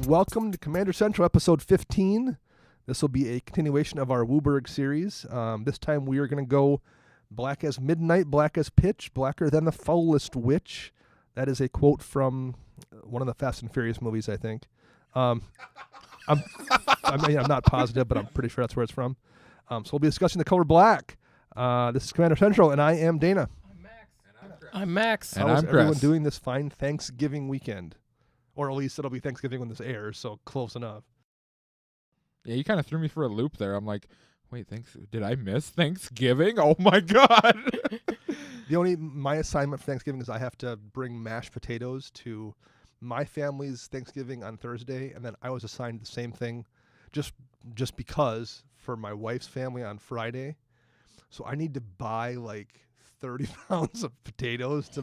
Welcome to Commander Central, episode 15. This will be a continuation of our WUBRG series. This time we are going to go black as midnight, black as pitch, blacker than the foulest witch. That is a quote from one of the Fast and Furious movies, I think. I'm not positive, but I'm pretty sure that's where it's from. So we'll be discussing the color black. This is Commander Central, and I am Dana. I'm Max. How is everyone doing this fine Thanksgiving weekend? Or at least it'll be Thanksgiving when this airs, so close enough. Yeah, you kind of threw me for a loop there. I'm like, wait, did I miss Thanksgiving? Oh my God. My assignment for Thanksgiving is I have to bring mashed potatoes to my family's Thanksgiving on Thursday, and then I was assigned the same thing just because for my wife's family on Friday. So I need to buy like 30 pounds of potatoes to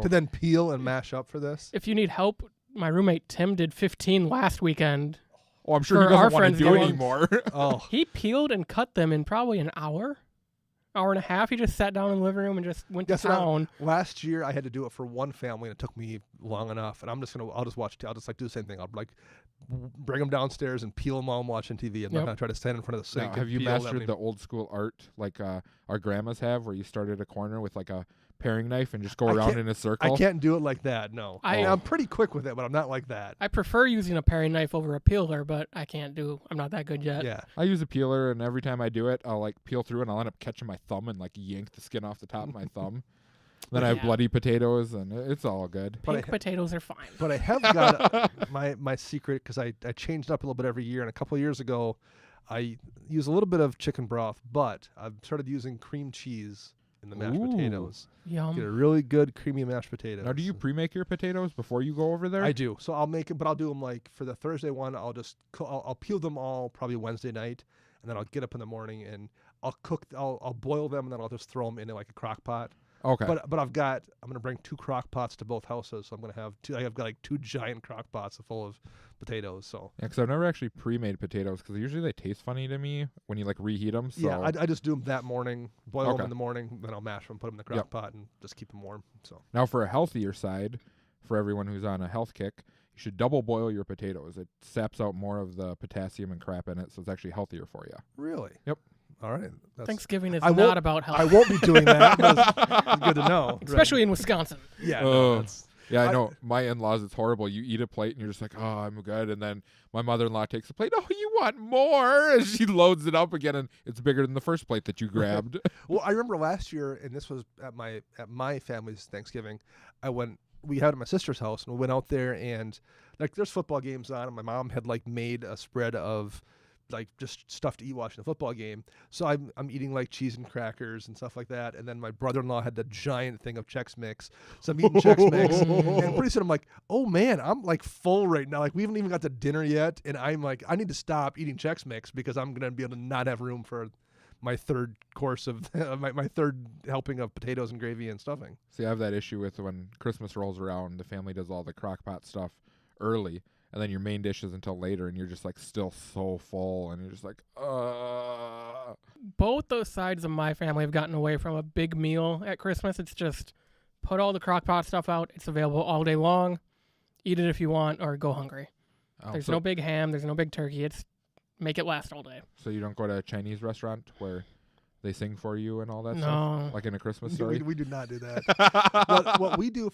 then peel and mash up for this. If you need help, my roommate Tim did 15 last weekend. Oh, I'm sure he doesn't want to do it anymore. Oh, he peeled and cut them in probably an hour and a half. He just sat down in the living room and just went to town. Last year I had to do it for one family and it took me long enough. And I'll just do the same thing. I'll like bring them downstairs and peel them while I'm watching TV. I'm not going to try to stand in front of the sink. Now, have you mastered the old school art like our grandmas have, where you start at a corner with like a paring knife and just go around in a circle? I can't do it like that, no. I'm pretty quick with it, but I'm not like that. I prefer using a paring knife over a peeler, but I'm not that good yet. Yeah. I use a peeler, and every time I do it, I'll like peel through and I'll end up catching my thumb and like yank the skin off the top of my thumb. Then I have bloody potatoes, and it's all good. Pink potatoes are fine. But I have got my secret, because I changed up a little bit every year, and a couple of years ago I use a little bit of chicken broth, but I've started using cream cheese in the mashed potatoes. Yum. Get a really good creamy mashed potato. Now, do you pre-make your potatoes before you go over there? I do. So I'll make it, but I'll do them like for the Thursday one. I'll peel them all probably Wednesday night, and then I'll get up in the morning and I'll boil them, and then I'll just throw them into like a crock pot. Okay. But I'm gonna bring 2 crock pots to both houses, so I'm gonna have I've got like 2 giant crock pots full of potatoes. So yeah, because I've never actually pre-made potatoes, because usually they taste funny to me when you like reheat them. So. Yeah, I just do them that morning, boil them in the morning, then I'll mash them, put them in the crock pot, and just keep them warm. So now for a healthier side, for everyone who's on a health kick, you should double boil your potatoes. It saps out more of the potassium and crap in it, so it's actually healthier for you. Really? Yep. All right. Thanksgiving is not about health. I won't be doing that. It's good to know. Especially in Wisconsin. Yeah. I know. My in-laws, it's horrible. You eat a plate and you're just like, oh, I'm good. And then my mother-in-law takes a plate. Oh, you want more? And she loads it up again, and it's bigger than the first plate that you grabbed. Well, I remember last year, and this was at my family's Thanksgiving, we had it at my sister's house, and we went out there, and like there's football games on, and my mom had like made a spread of like just stuff to eat watching the football game. So I'm eating like cheese and crackers and stuff like that. And then my brother-in-law had the giant thing of Chex Mix. So I'm eating Chex Mix. And pretty soon I'm like, oh man, I'm like full right now. Like we haven't even got to dinner yet. And I'm like, I need to stop eating Chex Mix because I'm going to be able to not have room for my third course of my third helping of potatoes and gravy and stuffing. See, I have that issue with when Christmas rolls around, the family does all the crock pot stuff early. And then your main dish is until later, and you're just like still so full, and you're just like, Both those sides of my family have gotten away from a big meal at Christmas. It's just put all the crock pot stuff out. It's available all day long. Eat it if you want, or go hungry. There's no big ham. There's no big turkey. It's make it last all day. So you don't go to a Chinese restaurant where they sing for you and all that No. stuff? Like in a Christmas story? We do not do that. what we do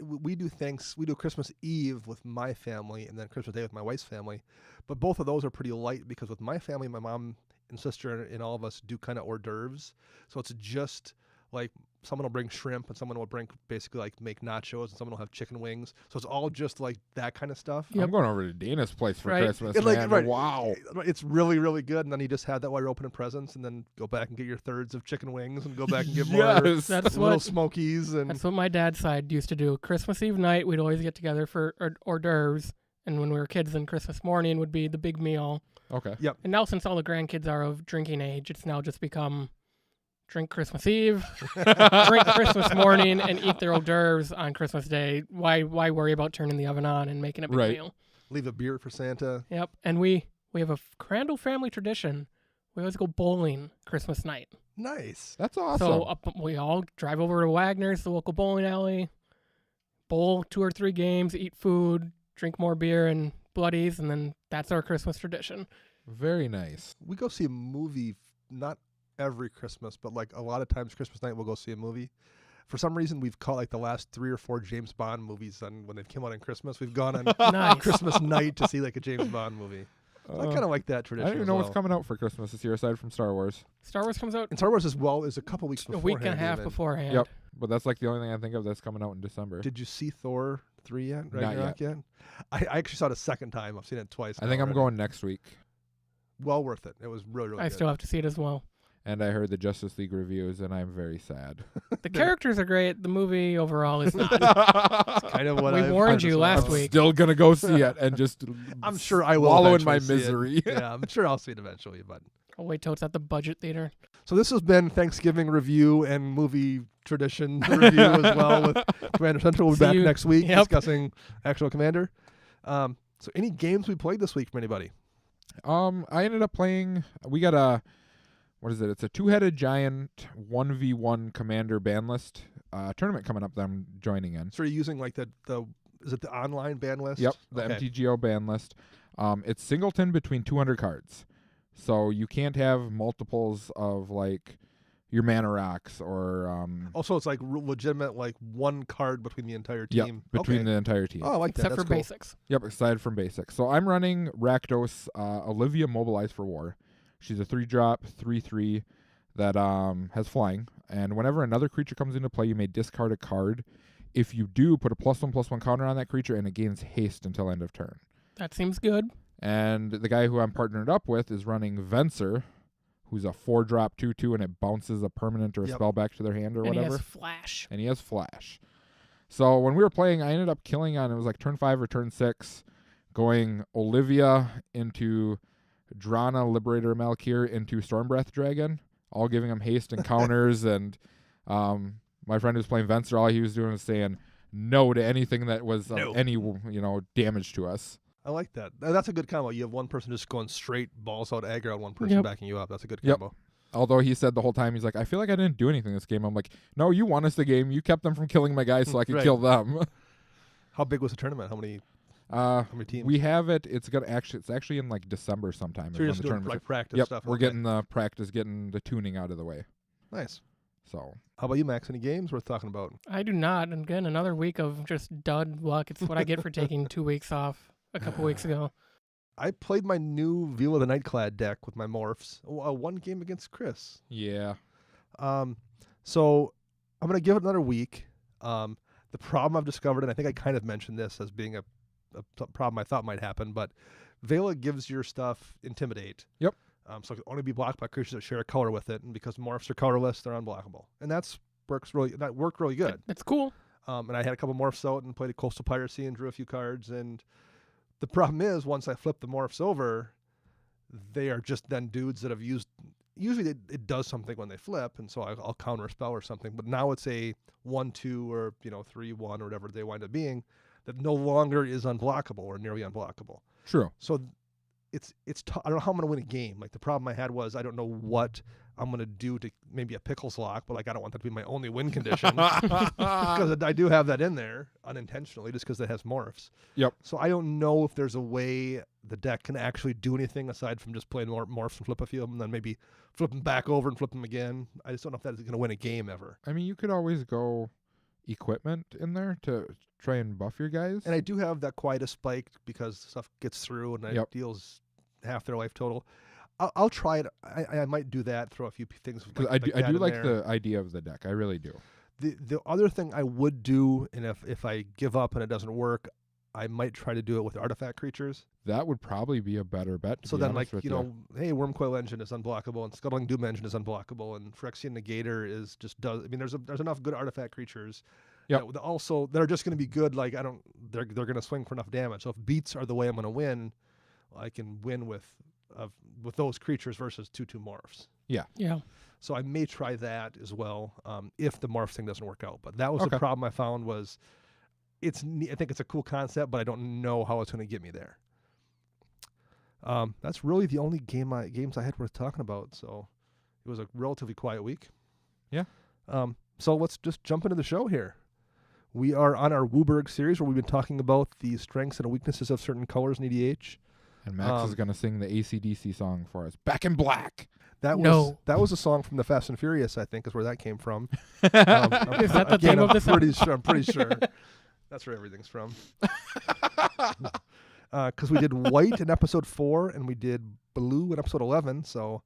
we do Christmas Eve with my family and then Christmas Day with my wife's family. But both of those are pretty light because with my family, my mom and sister and all of us do kind of hors d'oeuvres. So it's just like someone will bring shrimp and someone will bring basically like make nachos and someone will have chicken wings. So it's all just like that kind of stuff. I'm going over to Dana's place for Christmas, man. Right. Wow. It's really, really good. And then you just have that while you're opening presents and then go back and get your thirds of chicken wings and go back and get more little smokies. And that's what my dad's side used to do. Christmas Eve night, we'd always get together for hors d'oeuvres. And when we were kids, then Christmas morning would be the big meal. Okay. Yep. And now since all the grandkids are of drinking age, it's now just become drink Christmas Eve, drink Christmas morning, and eat their hors d'oeuvres on Christmas Day. Why worry about turning the oven on and making a big meal? Leave a beer for Santa. Yep. And we have a Crandall family tradition. We always go bowling Christmas night. Nice. That's awesome. So we all drive over to Wagner's, the local bowling alley, bowl 2 or 3 games, eat food, drink more beer, and bloodies, and then that's our Christmas tradition. Very nice. We go see a movie, not every Christmas, but like a lot of times Christmas night we'll go see a movie. For some reason, we've caught like the last 3 or 4 James Bond movies when they've come out on Christmas. We've gone on Nice. Christmas night to see like a James Bond movie. So I kind of like that I tradition. don't even as know well. what's coming out for Christmas this year aside from Star Wars. Star Wars comes out And Star Wars as well is a couple weeks a before. week and a half beforehand. Yep. But that's like the only thing I think of that's coming out in December. Did you see Thor 3 yet? Not Ragnarok yet? I actually saw it a second time. I've seen it twice. I think I'm already. going next week. Well worth it. It was really, really I good. still have to see it as well. And I heard the Justice League reviews, and I'm very sad. The characters are great. The movie overall is not. Kind of what We I've warned heard you as well. last I'm week. still going to go see it and just I'm sure I will wallow in my eventually see it. misery. Yeah, I'm sure I'll see it eventually. But I'll wait till it's at the budget theater. so this has been Thanksgiving review and movie tradition review as well with Commander Central. We'll be See back you- next week Yep. discussing actual Commander. So any games we played this week from anybody? I ended up playing. We got a. What is it? It's a 2-headed giant 1v1 commander Banlist tournament coming up that I'm joining in. So are you using like the is it the online ban list? Yep, the Okay. MTGO ban list. It's singleton between 200 cards, so you can't have multiples of like your mana rocks or Also, it's like legitimate, like one card between the entire yep, team. between Okay. the entire team. Oh, I like that. Except That's for cool. basics. Yep, aside from basics. So I'm running Rakdos, Olivia Mobilize for War. She's a 3-drop, 3/3 that has flying. And whenever another creature comes into play, you may discard a card. If you do, put a +1/+1 counter on that creature, and it gains haste until end of turn. That seems good. And the guy who I'm partnered up with is running Venser, who's a 4-drop 2/2, and it bounces a permanent or a Yep. spell back to their hand or And he whatever. has flash. And he has flash. So when we were playing, I ended up killing on, it was like turn 5 or turn 6, going Olivia into Drana, Liberator Malkir, into Stormbreath Dragon, all giving him haste and counters. And my friend who's playing Venser, all he was doing was saying no to anything that was of No. any damage to us. I like that. That's a good combo. You have one person just going straight balls out aggro and one person Yep. backing you up. That's a good Yep. combo. Although he said the whole time, he's like, I feel like I didn't do anything this game. I'm like, no, you won us the game. You kept them from killing my guys so I could Right. kill them. How big was the tournament? How many teams? We have it. It's actually in like December sometime. so you're is just when the doing tournament's like practice Yep, stuff. we're Okay. getting the practice, getting the tuning out of the way. Nice. So How about you, Max? Any games worth talking about? I do not. And again, another week of just dud luck. It's what I get for taking 2 weeks off a couple weeks ago. I played my new View of the Nightclad deck with my morphs. One game against Chris. yeah, So I'm going to give it another week. The problem I've discovered, and I think I kind of mentioned this as being a problem I thought might happen, but Vela gives your stuff Intimidate. Yep. So it can only be blocked by creatures that share a color with it, and because morphs are colorless, they're unblockable. And that worked really good. That's cool. And I had a couple morphs out and played a Coastal Piracy and drew a few cards. And the problem is, once I flip the morphs over, they are just then dudes that have used. Usually it does something when they flip, and so I'll counter a spell or something. But now it's a 1/2 or 3/1 or whatever they wind up being that no longer is unblockable or nearly unblockable. true. So I don't know how I'm going to win a game. Like the problem I had was I don't know what I'm going to do to maybe a pickles lock, but like I don't want that to be my only win condition because I do have that in there unintentionally just because it has morphs. Yep. So I don't know if there's a way the deck can actually do anything aside from just playing morphs and flip a few of them and then maybe flip them back over and flip them again. I just don't know if that is going to win a game ever. I mean, you could always go equipment in there to try and buff your guys. And I do have that Quietus spike because stuff gets through and it Yep. deals half their life total. I'll try it. I might do that. Throw a few things. Because I do like the idea of the deck. I really do. The other thing I would do, and if I give up and it doesn't work, I might try to do it with artifact creatures. That would probably be a better bet. To So be then, honest like with hey, Wormcoil Engine is unblockable, and Scuttling Doom Engine is unblockable, and Phyrexian Negator is just does. I mean, there's enough good artifact creatures. Yep. That also that are just going to be good. Like they're going to swing for enough damage. So if beats are the way I'm going to win, I can win with those creatures versus 2/2 morphs. Yeah. So I may try that as well if the morph thing doesn't work out. But that was Okay. the problem I found was I think it's a cool concept, but I don't know how it's going to get me there. That's really the only games I had worth talking about. So it was a relatively quiet week. Yeah. So let's just jump into the show here. We are on our WUBRG series where we've been talking about the strengths and weaknesses of certain colors in EDH. And Max is going to sing the AC/DC song for us. Back in Black. That was a song from the Fast and Furious, I think, is where that came from. Is that the theme of the song? I'm pretty sure. That's where everything's from. Because we did white in episode 4 and we did blue in episode 11. So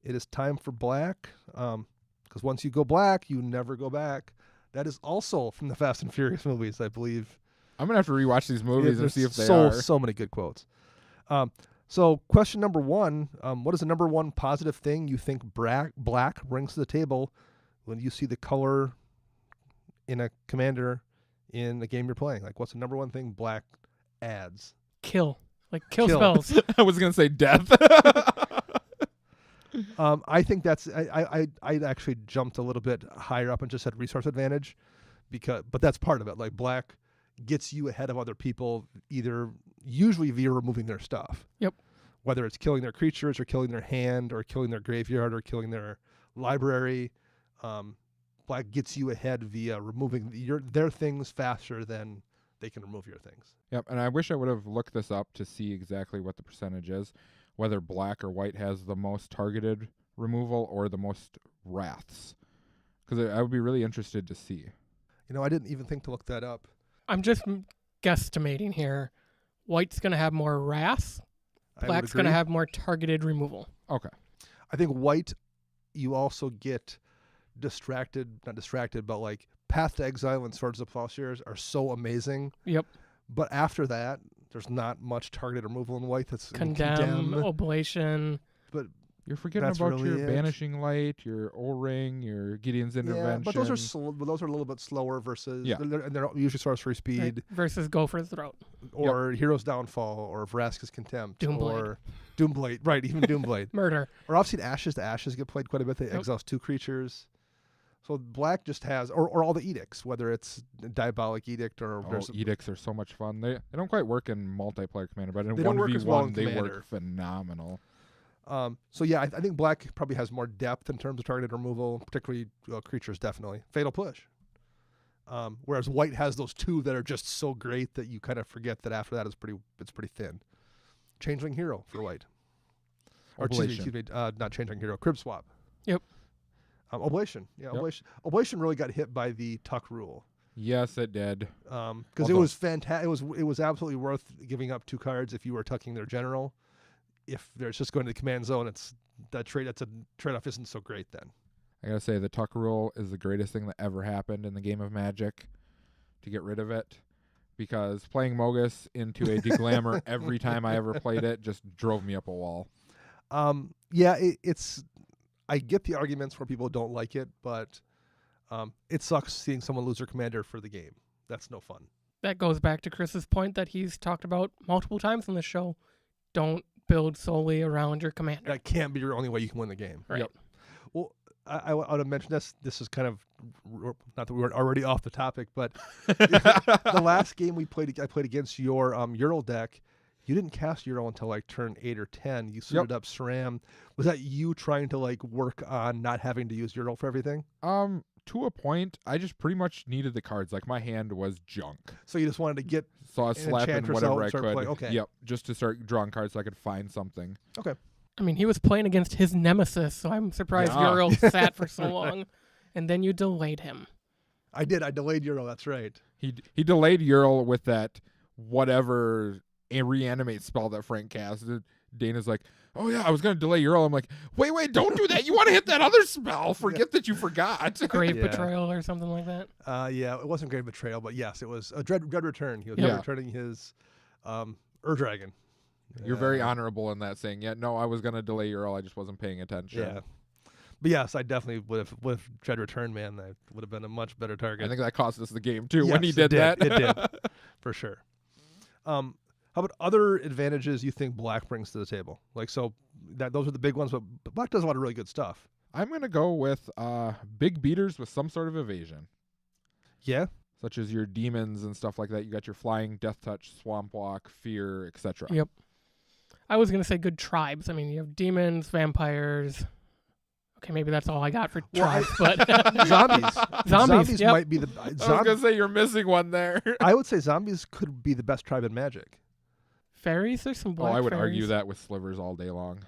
it is time for black. Because once you go black, you never go back. That is also from the Fast and Furious movies, I believe. I'm going to have to rewatch these movies and see if they are. So many good quotes. So question number 1, what is the number 1 positive thing you think black brings to the table when you see the color in a commander in the game you're playing? Like, what's the number 1 thing black adds? Kill spells. I was going to say death. I think that's I actually jumped a little bit higher up and just said resource advantage, but that's part of it. Like, black gets you ahead of other people, usually via removing their stuff. Yep. Whether it's killing their creatures or killing their hand or killing their graveyard or killing their library, black gets you ahead via removing their things faster than they can remove your things. Yep, and I wish I would have looked this up to see exactly what the percentage is, whether black or white has the most targeted removal or the most wraths, because I would be really interested to see. I didn't even think to look that up. I'm just guesstimating here. White's going to have more wrath. Black's going to have more targeted removal. Okay. I think white, you also get not distracted, but like Path to Exile and Swords of Plowshares are so amazing. Yep. But after that, there's not much targeted removal in white. That's Condemn, Oblation. But you're forgetting about your Banishing Light, your O-Ring, your Gideon's Intervention. Yeah, but those are a little bit slower versus, they're usually sorcery speed. Right. Versus Gopher's Throat. Or Hero's Downfall, or Vraska's Contempt. Doomblade. Or Doomblade, right, even Doomblade. Murder. Or I've seen Ashes to Ashes get played quite a bit. They exiles 2 creatures. So black just has, or all the edicts, whether it's Diabolic Edict or... edicts are so much fun. They don't quite work in multiplayer Commander, but in 1v1 they work phenomenal. So yeah, I think black probably has more depth in terms of targeted removal, particularly creatures, definitely. Fatal Push. Whereas white has those 2 that are just so great that you kind of forget that after that it's pretty thin. Changeling Hero for white. Or excuse me, not Changeling Hero, Crib Swap. Yep. Oblation. Yeah, yep. Oblation really got hit by the Tuck rule. Yes, it did. Because it was fantastic. It was absolutely worth giving up 2 cards if you were tucking their general. If there's just going to the command zone, that's a trade-off isn't so great then. I gotta say, the Tuck rule is the greatest thing that ever happened in the game of Magic to get rid of it, because playing Mogus into a deglamour every time I ever played it just drove me up a wall. Yeah, it's... I get the arguments where people don't like it, but it sucks seeing someone lose their commander for the game. That's no fun. That goes back to Chris's point that he's talked about multiple times on the show. Don't build solely around your commander. That can't be your only way you can win the game. Right. Yep. Well, I would have mentioned this. This is kind of, not that we were already off the topic, but the last game I played against your Ural deck, you didn't cast Ural until like turn 8 or 10. You suited up SRAM. Was that you trying to like work on not having to use Ural for everything? To a point, I just pretty much needed the cards. Like, my hand was junk. So you just wanted to get I was slapping whatever I could. Okay. Yep, just to start drawing cards so I could find something. Okay. I mean, he was playing against his nemesis, so I'm surprised Ural sat for so long. And then you delayed him. I did. I delayed Ural. That's right. He delayed Ural with that whatever reanimate spell that Frank casted. Dana's like, oh yeah, I was going to delay Ural. I'm like, wait, don't do that. You want to hit that other spell. Forget that you forgot. Grave Betrayal or something like that. Yeah, it wasn't Grave Betrayal, but yes, it was a Dread Return. He was returning his Ur-Dragon. You're very honorable in that, saying, yeah, no, I was going to delay Ural. I just wasn't paying attention. Yeah. But yes, I dedefinitely would have, with Dread Return, man, that would have been a much better target. I think that cost us the game, too, when he did that. It did, for sure. How about other advantages you think black brings to the table? Like, so those are the big ones, but black does a lot of really good stuff. I'm going to go with big beaters with some sort of evasion. Yeah? Such as your demons and stuff like that. You got your flying, death touch, swamp walk, fear, etc. Yep. I was going to say good tribes. I mean, you have demons, vampires, Okay, maybe that's all I got for Well, tribes, but Zombies. Zombies, yep. might be the. I was gonna say you're missing one there. I would say zombies could be the best tribe in Magic. fairies. There's some black I would fairies. argue that with slivers all day long.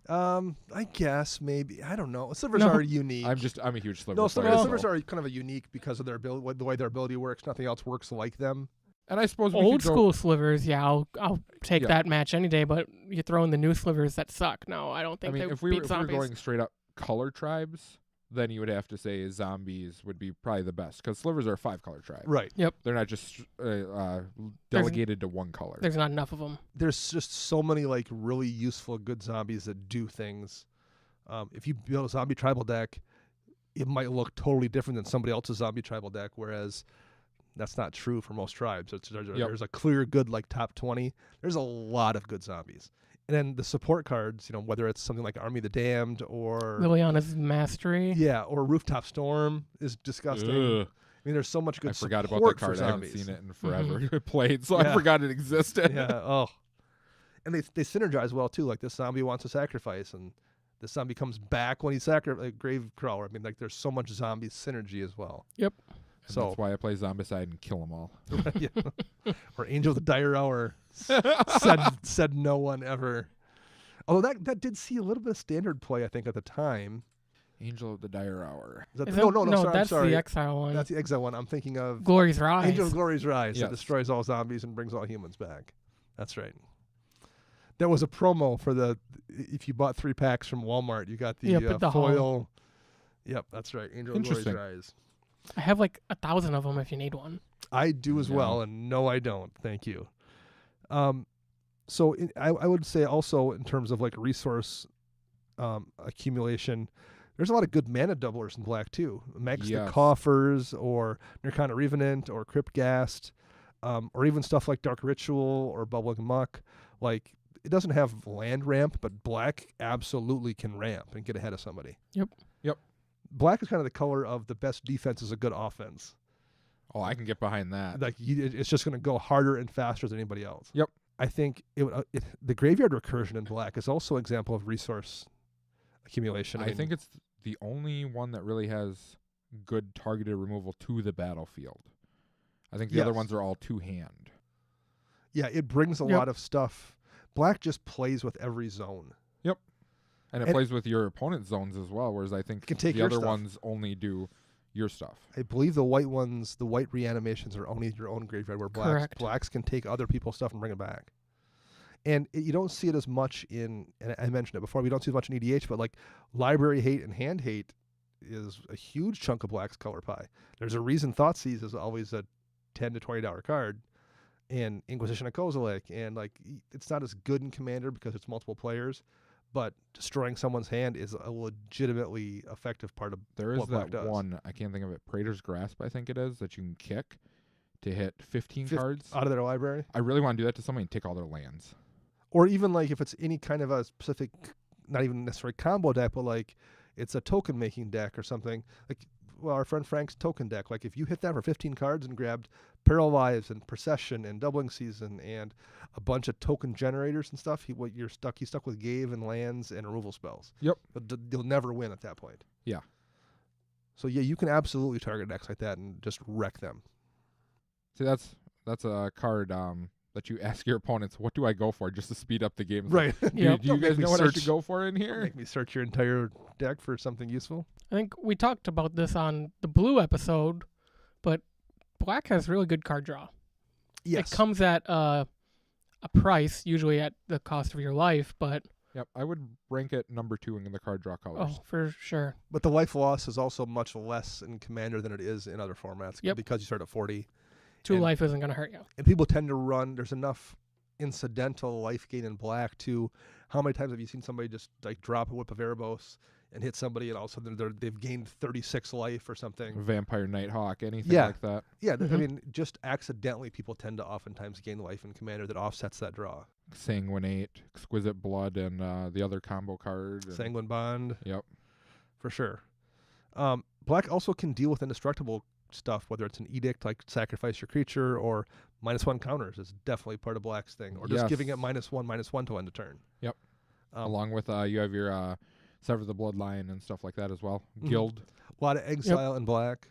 I guess maybe I don't know. Slivers No. are unique. I'm a huge sliver no, player. slivers so- are kind of a unique because of their ability, the way their ability works. Nothing else works like them. And I suppose we Old could go, school slivers, yeah, I'll take Yeah. that match any day. But you throw in the new slivers that suck. No, I don't I think mean, they if we beat were zombies. going straight up color tribes, then you would have to say zombies would be probably the best because slivers are a 5-color tribe. Right. They're not just delegated to one color. There's not enough of them. There's just so many like really useful good zombies that do things. If you build a zombie tribal deck, it might look totally different than somebody else's zombie tribal deck, whereas that's not true for most tribes. There's a clear good like top 20. There's a lot of good zombies. And then the support cards, whether it's something like Army of the Damned or Liliana's Mastery. yeah, or Rooftop Storm is disgusting. Ugh. I mean, there's so much good I forgot about support that card. for I haven't zombies. seen it in forever. Played, so I Yeah. forgot it existed. Yeah. Oh, and they synergize well too. Like this zombie wants to sacrifice, and this zombie comes back when he sacrifices. Grave Crawler. I mean, like there's so much zombie synergy as well. Yep. And So that's why I play Zombicide and kill them all. yeah. Or Angel of the Dire Hour said no one ever. Although that did see a little bit of standard play, I think, at the time. Angel of the Dire Hour. Is that Is no, that- sorry, that's I'm sorry. the Exile one. That's the Exile one. I'm thinking of Glory's Rise. Angel of Glory's Rise that Yes. destroys all zombies and brings all humans back. That's right. There was a promo for if you bought 3 packs from Walmart, you got the, Yep, the foil. hull. Yep, that's right. Angel of Glory's Interesting. Rise. I have like 1,000 of them if you need one. I do as No. well, and no, I don't. Thank you. So I would say also in terms of like resource accumulation, there's a lot of good mana doublers in black too. Max the Yes. Coffers or Nirkana Revenant or Cryptghast, or even stuff like Dark Ritual or Bubbling Muck. Like it doesn't have land ramp, but black absolutely can ramp and get ahead of somebody. Yep. Black is kind of the color of the best defense is a good offense. Oh, I can get behind that. Like it's just going to go harder and faster than anybody else. Yep. I think the graveyard recursion in black is also an example of resource accumulation. I think it's the only one that really has good targeted removal to the battlefield. I think the other Yes. ones are all two-hand. yeah, it brings a Yep. lot of stuff. Black just plays with every zone. And it And- plays with your opponent's zones as well, whereas I think can take the your other stuff. ones only do your stuff. I believe the white ones, the white reanimations are only your own graveyard, where Correct. blacks can take other people's stuff and bring it back. And you don't see it as much and I mentioned it before, we don't see as much in EDH, but like library hate and hand hate is a huge chunk of black's color pie. There's a reason Thoughtseize is always a $10 to $20 card, and Inquisition of Kozilek, and like it's not as good in Commander because it's multiple players, but destroying someone's hand is a legitimately effective part of There is what black that does. one, I can't think of it, Praetor's Grasp, I think it is, that you can kick to hit 15 Fif- cards. out of their library. I really want to do that to somebody and take all their lands. Or even like if it's any kind of a specific, not even necessarily combo deck, but like it's a token making deck or something. Like, well, our friend Frank's token deck. Like if you hit that for 15 cards and grabbed Peril Lives and Procession and Doubling Season and a bunch of token generators and stuff, he's stuck with Gave and lands and removal spells. Yep. But you'll never win at that point. Yeah. So yeah, you can absolutely target decks like that and just wreck them. See, that's a card that you ask your opponents, what do I go for, just to speed up the game. It's Right. like, Yep. do you Don't make guys me know what I search- should go for in Don't here? make me search your entire deck for something useful. I think we talked about this on the blue episode, but black has really good card draw. Yes. It comes at a price, usually at the cost of your life, but Yep, I would rank it number 2 in the card draw colors. oh, for sure. But the life loss is also much less in Commander than it is in other formats Yep. because you start at 40. 2 And- life isn't going to hurt you. And people tend to run, there's enough incidental life gain in black too. How many times have you seen somebody just like drop a Whip of Erebos and hit somebody and all of a sudden they've gained 36 life or something? Vampire Nighthawk, anything Yeah. like that. Yeah, I Mhm. mean, just accidentally people tend to oftentimes gain life in Commander that offsets that draw. Sanguinate, Exquisite Blood, and the other combo card. and- Sanguine Bond, Yep. for sure. Black also can deal with indestructible stuff, whether it's an edict like sacrifice your creature or -1 counters is definitely part of black's thing, or just giving it Yes. -1/-1 to end a turn. Yep. Um, Along with you have your sever the bloodline and stuff like that as well. Mhm. Guild. A lot of exile in black.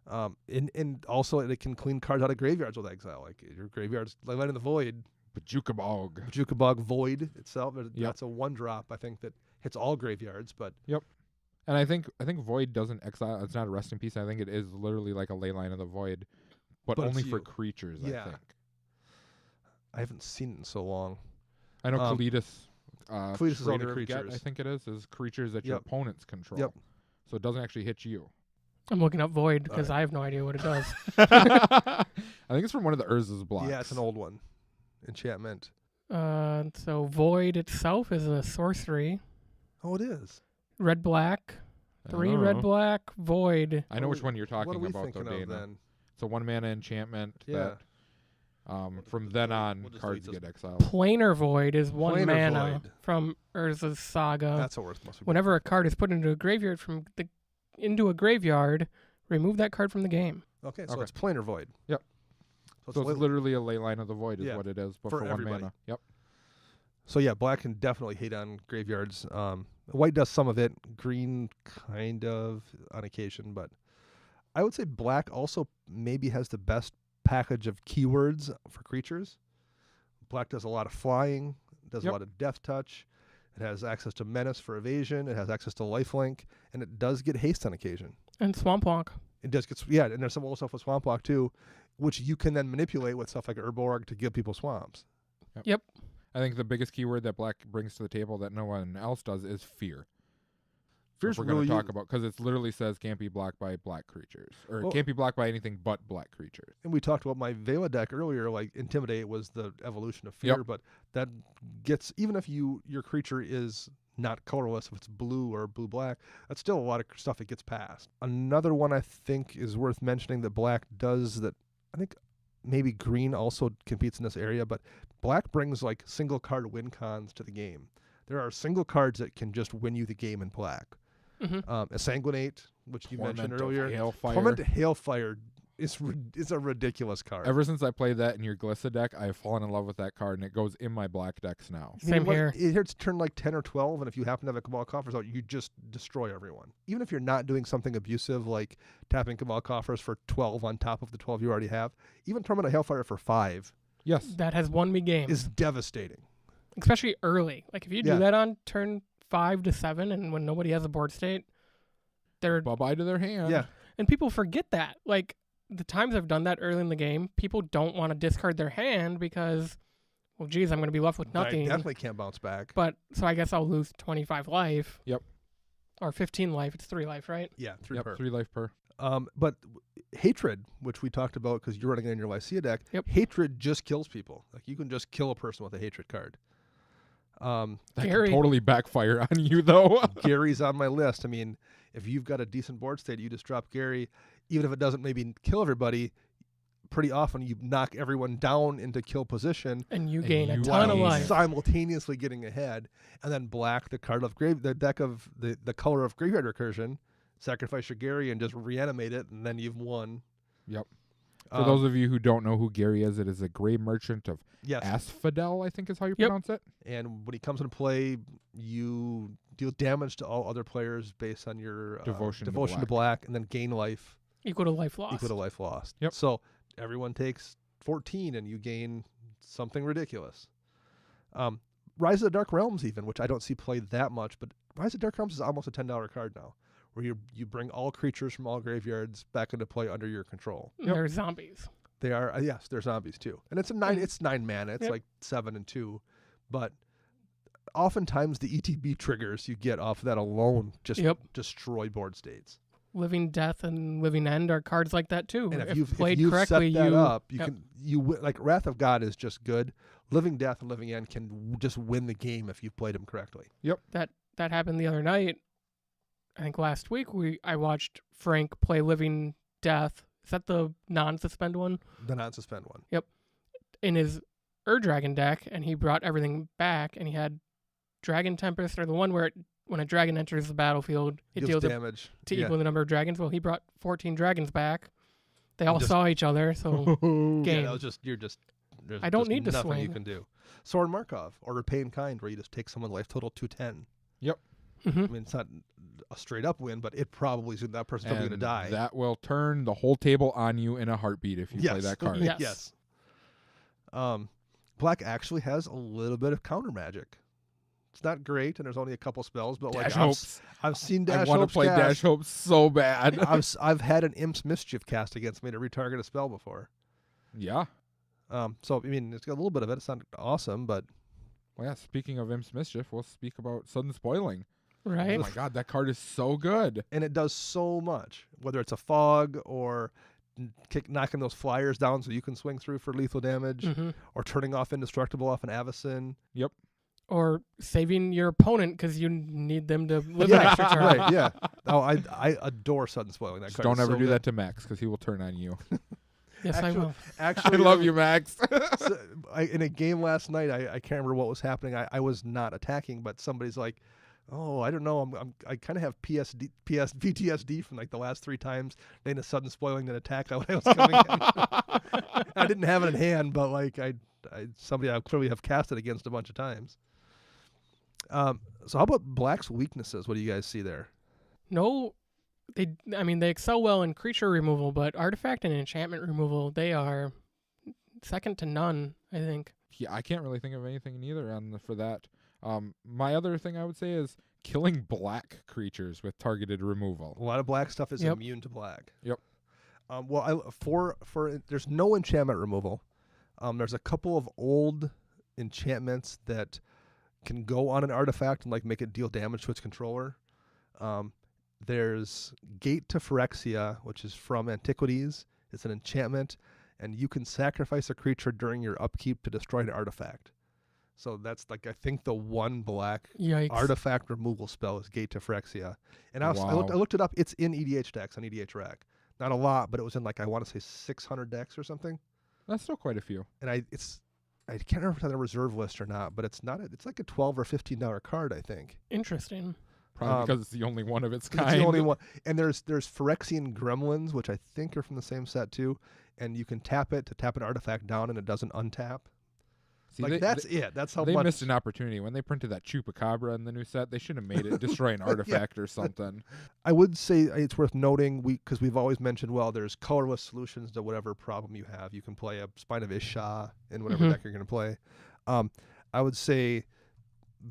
And also it can clean cards out of graveyards with exile. Like your graveyard's like Light in the Void. Bajukabog. Bajukabog Void itself. That's a 1-drop, I think, that hits all graveyards. But And I think Void doesn't exile. It's not a resting piece. I think it is literally like a Leyline of the Void, but only for creatures. Yeah. I think. I haven't seen it in so long. I know Kalidas. Kalidas is only Trader of Get, creatures. I think it is creatures that your opponents control. Yep. So it doesn't actually hit you. I'm looking up Void because I have no idea what it does. I think it's from one of the Urza's blocks. Yeah, it's an old one. Enchantment. So Void itself is a sorcery. Oh, it is. Red black. 3 Oh. red black Void. I know which one you're talking What are we about, thinking though, of Dana. then? It's a 1-mana enchantment Yeah. that from then on We'll just cards delete get this. exiled. Planar Void is 1 Planar mana Void. from Urza's Saga. That's what must be. Whenever a card is put into a graveyard into a graveyard, remove that card from the game. Okay, so Okay. it's Planar Void. Yep. So So it's literally a Leyline of the Void is Yeah, what it is, but for for 1 everybody. mana. Yep. So yeah, black can definitely hate on graveyards. White does some of it. Green kind of on occasion, but I would say black also maybe has the best package of keywords for creatures. Black does a lot of flying, does a Yep. lot of death touch. It has access to menace for evasion. It has access to lifelink, and it does get haste on occasion. And Swamp Walk. It does get and there's some other stuff with Swamp Walk too, which you can then manipulate with stuff like WUBRG to give people swamps. Yep. I think the biggest keyword that black brings to the table that no one else does is fear. Fear's We're going really to talk about because it literally says can't be blocked by black creatures or Well- can't be blocked by anything but black creatures. And we talked about my Vela deck earlier, like Intimidate was the evolution of fear, Yep. but that gets, even if your creature is not colorless, if it's blue or blue-black, that's still a lot of stuff that gets past. Another one I think is worth mentioning that black does that, I think maybe green also competes in this area, but black brings like single card win cons to the game. There are single cards that can just win you the game in black. Mm-hmm. A Sanguinate, which you mentioned Torment of earlier. Hailfire. Torment to Hailfire is a ridiculous card. Ever since I played that in your Glissa deck, I have fallen in love with that card, and it goes in my black decks now. Same here. It hits turn like 10 or 12, and if you happen to have a Cabal Coffers out, you just destroy everyone. Even if you're not doing something abusive like tapping Cabal Coffers for 12 on top of the 12 you already have, even Torment of Hailfire for 5 Yes. That has won me games. is devastating. Especially early. Like if you Yeah. do that on turn 5 to 7 and when nobody has a board state, they're Bye-bye to their hand. Yeah. and people forget that. Like the times I've done that early in the game, people don't want to discard their hand because, well, geez, I'm going to be left with I nothing. definitely can't bounce back. But so I guess I'll lose 25 life. Yep. Or 15 life. It's 3 life, right? Yeah, 3 Yep, per. 3 life per. But Hatred, which we talked about because you're running it in your Lycia deck, Yep. Hatred just kills people. Like you can just kill a person with a Hatred card. That Gary. can totally backfire on you, though. Gary's on my list. I mean, if you've got a decent board state, you just drop Gary. Even if it doesn't maybe kill everybody, pretty often you knock everyone down into kill position And you And gain a you ton of gain- life. simultaneously getting ahead. And then black, the deck of the color of Graveyard Recursion, sacrifice your Gary and just reanimate it, and then you've won. Yep. For those of you who don't know who Gary is, it is a gray merchant of yes. Asphodel, I think is how you Yep. pronounce it. And when he comes into play, you deal damage to all other players based on your Devotion to to black, and then gain life Equal to life lost. equal to life lost. Yep. So everyone takes 14, and you gain something ridiculous. Rise of the Dark Realms, even, which I don't see played that much, but Rise of the Dark Realms is almost a $10 card now, where you bring all creatures from all graveyards back into play under your control. Yep. They're zombies. They are yes, they're zombies too, and it's a 9. Mm. It's 9 mana. It's Yep. like 7 and 2, but oftentimes the ETB triggers you get off that alone just Yep. destroy board states. Living Death and Living End are cards like that too. And if if you've played set correctly, that up, you yep. can like Wrath of God is just good. Living Death and Living End can just win the game if you've played them correctly. That happened the other night. I think last week I watched Frank play Living Death. Is that the non-suspend one? The non-suspend one. In his Ur-Dragon deck, and he brought everything back, and he had Dragon Tempest, or the one where when a dragon enters the battlefield, it deals damage to yeah. equal the number of dragons. Well, he brought 14 dragons back. They all Just- saw each other, so Yeah, game. that was just there's I don't just need to nothing you swing. can do. Soren Markov or Repay in Kind, where you just take someone's life total 210. I mean, it's not a straight up win, but it probably that person's probably going to die. That will turn the whole table on you in a heartbeat if you play that card. Yes. Black actually has a little bit of counter magic. It's not great, and there's only a couple spells, but Dash Hopes. I've seen Dash Hopes. I want to play cast. Dash Hopes so bad. I've had an Imp's Mischief cast against me to retarget a spell before. Yeah. So I mean, it's got a little bit of it. It's not awesome, but well, yeah. Speaking of Imp's Mischief, we'll speak about Sudden Spoiling. Right. Oh my God, that card is so good, and it does so much. Whether it's a fog or knocking those flyers down so you can swing through for lethal damage, or turning off Indestructible off an Avacyn. Yep. Or saving your opponent because you need them to live an extra turn. Right, yeah. Oh, I adore Sudden Spoiling. That card don't ever do good. that to Max because he will turn on you. Yes, I will. Actually, I love you, Max. In a game last night, I can't remember what was happening. I was not attacking, but somebody's like, "Oh, I don't know. I kind of have PTSD from like the last 3 times in a Sudden Spoiling an attack when I was coming in." I didn't have it in hand, but like somebody I clearly have cast it against a bunch of times. So how about Black's weaknesses? What do you guys see there? No, they excel well in creature removal, but artifact and enchantment removal, they are second to none, I think. Yeah, I can't really think of anything either for that. My other thing I would say is killing black creatures with targeted removal. A lot of black stuff is immune to black. Yep. There's no enchantment removal. There's a couple of old enchantments that can go on an artifact and like make it deal damage to its controller. There's Gate to Phyrexia, which is from Antiquities. It's an enchantment, and you can sacrifice a creature during your upkeep to destroy an artifact. So that's like, I think the one black artifact removal spell is Gate to Phyrexia. And I looked it up. It's in EDH decks on EDH Rack. Not a lot, but it was in like, I want to say 600 decks or something. That's still quite a few. And I can't remember if it's on the reserve list or not, but it's not. It's like a $12 or $15 card, I think. Interesting. Probably because it's the only one of its kind. It's the only one. And there's Phyrexian Gremlins, which I think are from the same set too. And you can tap it to tap an artifact down, and it doesn't untap. See, that's it. That's how they much missed an opportunity when they printed that Chupacabra in the new set. They should have made it destroy an artifact or something. I would say it's worth noting because we've always mentioned, well, there's colorless solutions to whatever problem you have. You can play a Spine of Isha in whatever deck you're going to play. I would say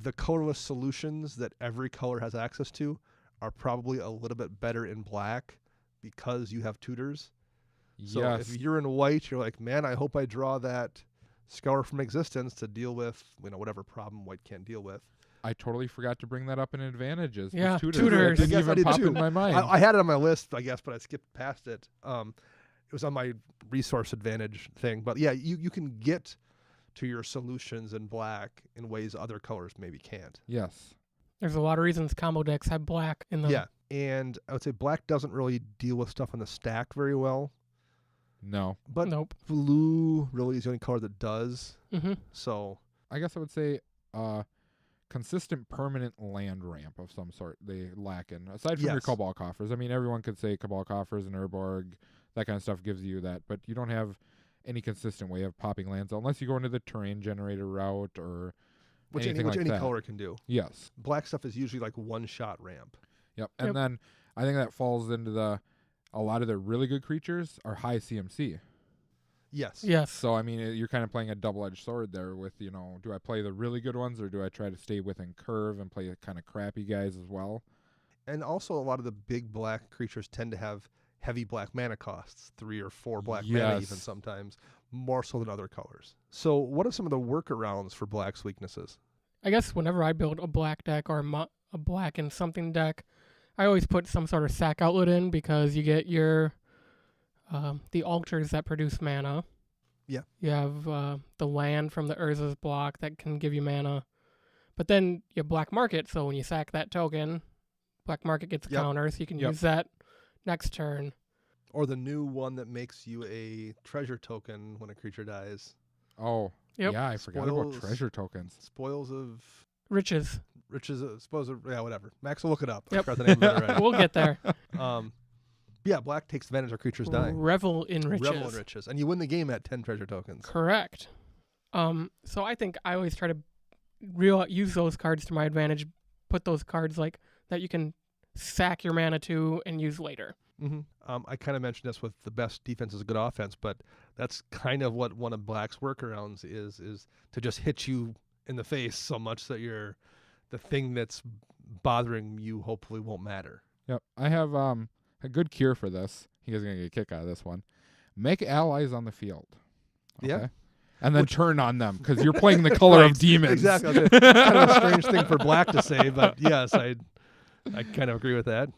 the colorless solutions that every color has access to are probably a little bit better in black because you have tutors. So if you're in white, you're like, man, I hope I draw that Scour from Existence to deal with whatever problem white can't deal with. I totally forgot to bring that up in advantages. Yeah, tutors. It didn't even pop in my mind. I had it on my list, I guess, but I skipped past it. It was on my resource advantage thing. But yeah, you can get to your solutions in black in ways other colors maybe can't. Yes. There's a lot of reasons combo decks have black in them. Yeah, and I would say black doesn't really deal with stuff on the stack very well. No. But blue really is the only color that does. So I guess I would say consistent permanent land ramp of some sort they lack in. Aside from your Cabal Coffers. I mean, everyone could say Cabal Coffers and WUBRG, that kind of stuff gives you that. But you don't have any consistent way of popping lands unless you go into the terrain generator route or which anything any that. color can do. Yes. Black stuff is usually like one-shot ramp. Yep. And then I think that falls into a lot of the really good creatures are high CMC. Yes. So, I mean, you're kind of playing a double-edged sword there with, do I play the really good ones or do I try to stay within curve and play the kind of crappy guys as well? And also a lot of the big black creatures tend to have heavy black mana costs, 3 or 4 black mana even sometimes, more so than other colors. So what are some of the workarounds for black's weaknesses? I guess whenever I build a black deck or a black and something deck, I always put some sort of sack outlet in because you get your the altars that produce mana. Yeah. You have the land from the Urza's block that can give you mana. But then you have black market, so when you sack that token, black market gets a counter, so you can use that next turn. Or the new one that makes you a treasure token when a creature dies. Oh, yeah, I forgot about treasure tokens. Spoils of... Riches, spoils of... Yeah, whatever. Max will look it up. Yep. I forgot the name of it already. We'll get there. Yeah, black takes advantage of creatures dying. Revel in riches. And you win the game at 10 treasure tokens. Correct. So I think I always try to use those cards to my advantage put those cards like that you can sack your mana to and use later. I kind of mentioned this with the best defense is a good offense, but that's kind of what one of Black's workarounds is to just hit you in the face so much that the thing that's bothering you hopefully won't matter. Yep. I have a good cure for this. You guys are going to get a kick out of this one. Make allies on the field. Okay? Yeah. And then turn on them because you're playing the color of demons. Exactly. It's kind of a strange thing for Black to say, but yes, I kind of agree with that.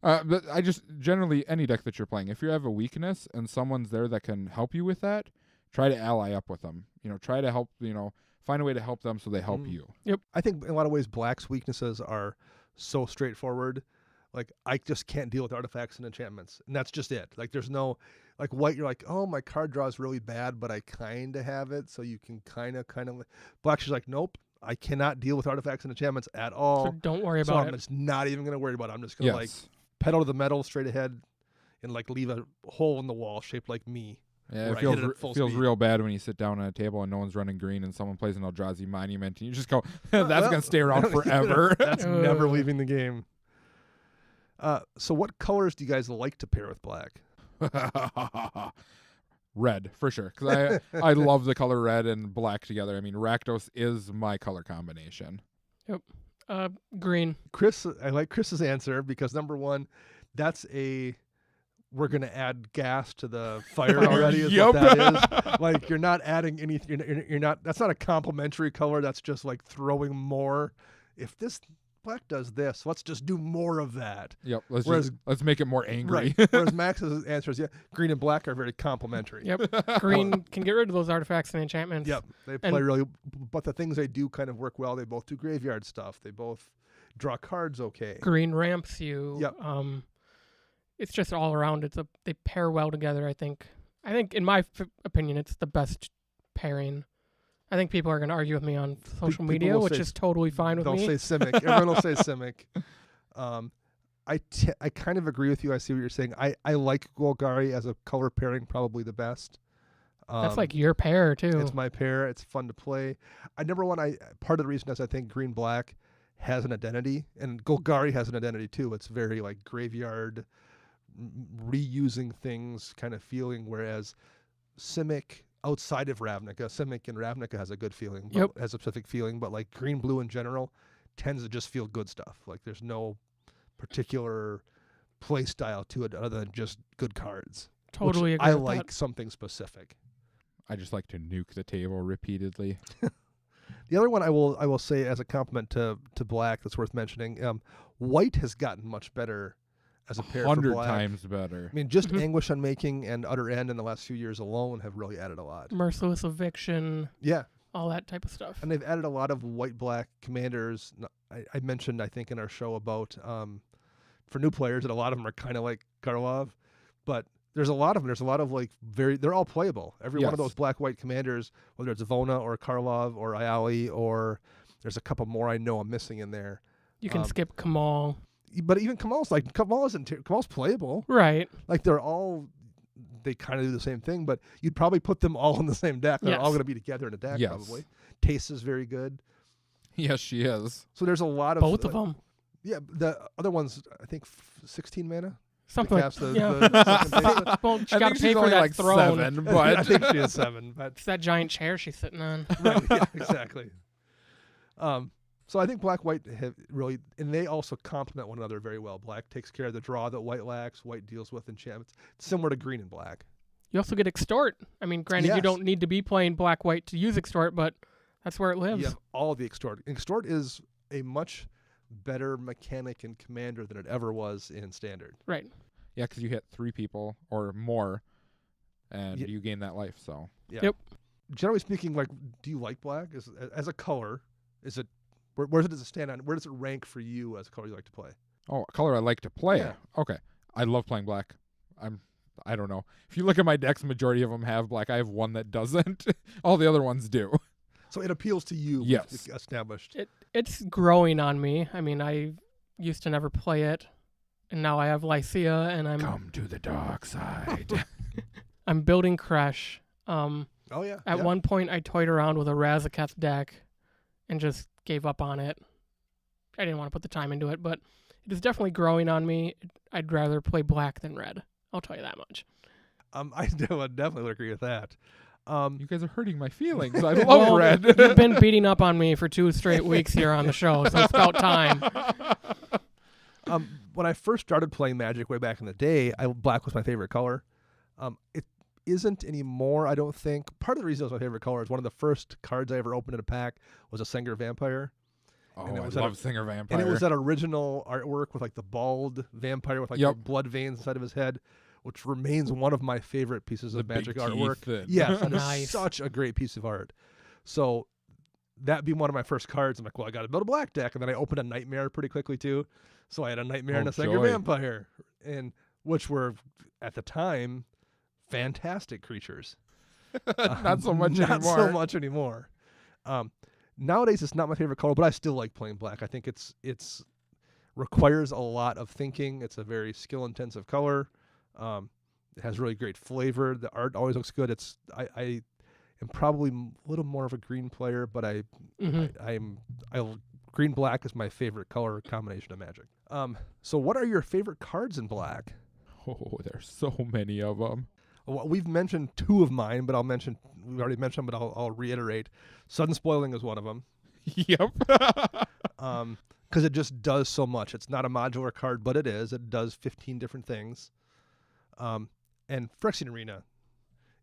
But I just generally any deck that you're playing, if you have a weakness and someone's there that can help you with that, try to ally up with them. Try to help. Find a way to help them so they help you. Yep. I think in a lot of ways Black's weaknesses are so straightforward. Like I just can't deal with artifacts and enchantments, and that's just it. Like there's no like White. You're like, oh, my card draw is really bad, but I kind of have it, so you can kind of. Black's just like, nope. I cannot deal with artifacts and enchantments at all. So don't worry about it. I'm just not even going to worry about it. I'm just going to pedal to the metal straight ahead and leave a hole in the wall shaped like me. Yeah, it feels real bad when you sit down at a table and no one's running green and someone plays an Eldrazi Monument and you just go, that's going to stay around forever. That's never leaving the game. So what colors do you guys like to pair with Black? Red, for sure. Because I love the color red and black together. I mean, Rakdos is my color combination. Yep. Green. Chris, I like Chris's answer because number one, we're going to add gas to the fire already is what that is. Like you're not adding anything. You're not, that's not a complementary color. That's just like throwing more. If this Black does this, let's just do more of that. Yep. Let's make it more angry. Right. Whereas Max's answer is, green and black are very complementary. Yep. Green can get rid of those artifacts and enchantments. Yep. They play really, but the things they do kind of work well. They both do graveyard stuff. They both draw cards okay. Green ramps you. Yep. It's just all around. They pair well together. I think in my opinion, it's the best pairing. I think people are going to argue with me on social media, which is totally fine with me. They'll say Simic. Everyone will say Simic. I kind of agree with you. I see what you're saying. I like Golgari as a color pairing probably the best. That's like your pair, too. It's my pair. It's fun to play. Part of the reason is I think green-black has an identity, and Golgari has an identity, too. It's very like graveyard, reusing things kind of feeling, whereas Simic... outside of Ravnica, Simic and Ravnica has a good feeling, has a specific feeling, but like green blue in general tends to just feel good stuff. Like there's no particular play style to it other than just good cards. Totally agree. I with like that. something specific. I just like to nuke the table repeatedly. The other one I will say as a compliment to Black that's worth mentioning, White has gotten much better as a pair 100 for Black. times better. I mean, just Anguish Unmaking and Utter End in the last few years alone have really added a lot. Merciless Eviction. Yeah. All that type of stuff. And they've added a lot of white-black commanders. I mentioned, I think, in our show about for new players, that a lot of them are kind of like Karlov, but there's a lot of them. There's a lot of they're all playable. Every one of those black-white commanders, whether it's Vona or Karlov or Ayali, or there's a couple more I know I'm missing in there. You can skip Kamal. But even Kamal's Kamal's playable. Right. Like they kind of do the same thing, but you'd probably put them all in the same deck. They're all going to be together in a deck probably. Taste is very good. Yes, she is. So there's a lot of... Both of them. Yeah, the other one's, I think, 16 mana. Something like that. Well, she got to pay for that throne. 7, but I think she is 7. But it's that giant chair she's sitting on. Right, yeah, exactly. So I think Black-White have really, and they also complement one another very well. Black takes care of the draw that White lacks. White deals with enchantments. It's similar to Green and Black. You also get Extort. I mean, granted, you don't need to be playing Black-White to use Extort, but that's where it lives. Yeah, all the Extort. Extort is a much better mechanic in Commander than it ever was in Standard. Right. Yeah, because you hit 3 people or more, and you gain that life. So. Yeah. Yep. Generally speaking, do you like Black as a color? Is it? Where does it stand on? Where does it rank for you as a color you like to play? Oh, a color I like to play. Yeah. Okay, I love playing Black. I don't know. If you look at my decks, majority of them have Black. I have one that doesn't. All the other ones do. So it appeals to you. Yes. Established. It's growing on me. I mean, I used to never play it, and now I have Lycia, and I'm... Come to the dark side. I'm building Crash. At one point, I toyed around with a Razaketh deck and just gave up on it. I didn't want to put the time into it, but it is definitely growing on me. I'd rather play black than red. I'll tell you that much. I would definitely agree with that. You guys are hurting my feelings. I love Well, red. You've been beating up on me for 2 straight weeks here on the show, so it's about time. When I first started playing Magic way back in the day, black was my favorite color. It isn't anymore, I don't think. Part of the reason it was my favorite color is one of the first cards I ever opened in a pack was a Singer Vampire. Oh, and it I was love Singer Vampire. And it was that original artwork with like the bald vampire with like the blood veins inside of his head, which remains one of my favorite pieces of Magic artwork. Yes, and Nice. it's such a great piece of art. So that being one of my first cards, I'm like, well, I got to build a black deck, and then I opened a Nightmare pretty quickly too. So I had a Nightmare and a Singer Vampire, and which were at the time fantastic creatures. Not so much anymore. Not so much anymore. Nowadays, it's not my favorite color, but I still like playing black. I think it's requires a lot of thinking. It's a very skill-intensive color. It has really great flavor. The art always looks good. I am probably a little more of a green player, but green black is my favorite color combination of Magic. So what are your favorite cards in black? Oh, there's so many of them. Well, we've mentioned 2 of mine, but we've already mentioned them, but I'll reiterate. Sudden Spoiling is one of them. Yep. Because it just does so much. It's not a modular card, but it is. It does 15 different things. And Phyrexian Arena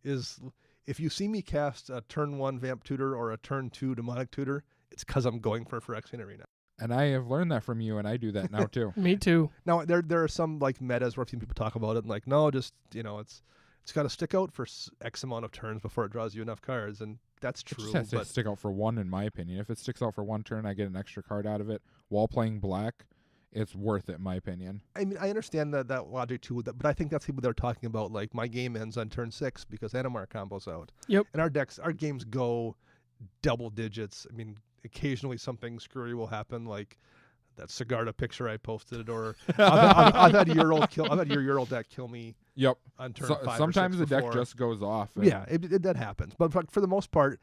is, if you see me cast a turn 1 Vamp Tutor or a turn 2 Demonic Tutor, it's because I'm going for Phyrexian Arena. And I have learned that from you, and I do that now too. Me too. Now there are some like metas where I've seen people talk about it and like, no, just it's got to stick out for X amount of turns before it draws you enough cards, and that's true. It just has to stick out for 1, in my opinion. If it sticks out for 1 turn, I get an extra card out of it while playing black. It's worth it, in my opinion. I mean, I understand that logic too, but I think that's people they're talking about. Like, my game ends on turn 6 because Animar combos out. Yep. And our games go double digits. I mean, occasionally something screwy will happen, like that Sigarda picture I posted, or I've had your Ural deck kill me. Yep. On turn 5 sometimes or 6 the deck before. just goes off. Yeah, that happens. But for the most part,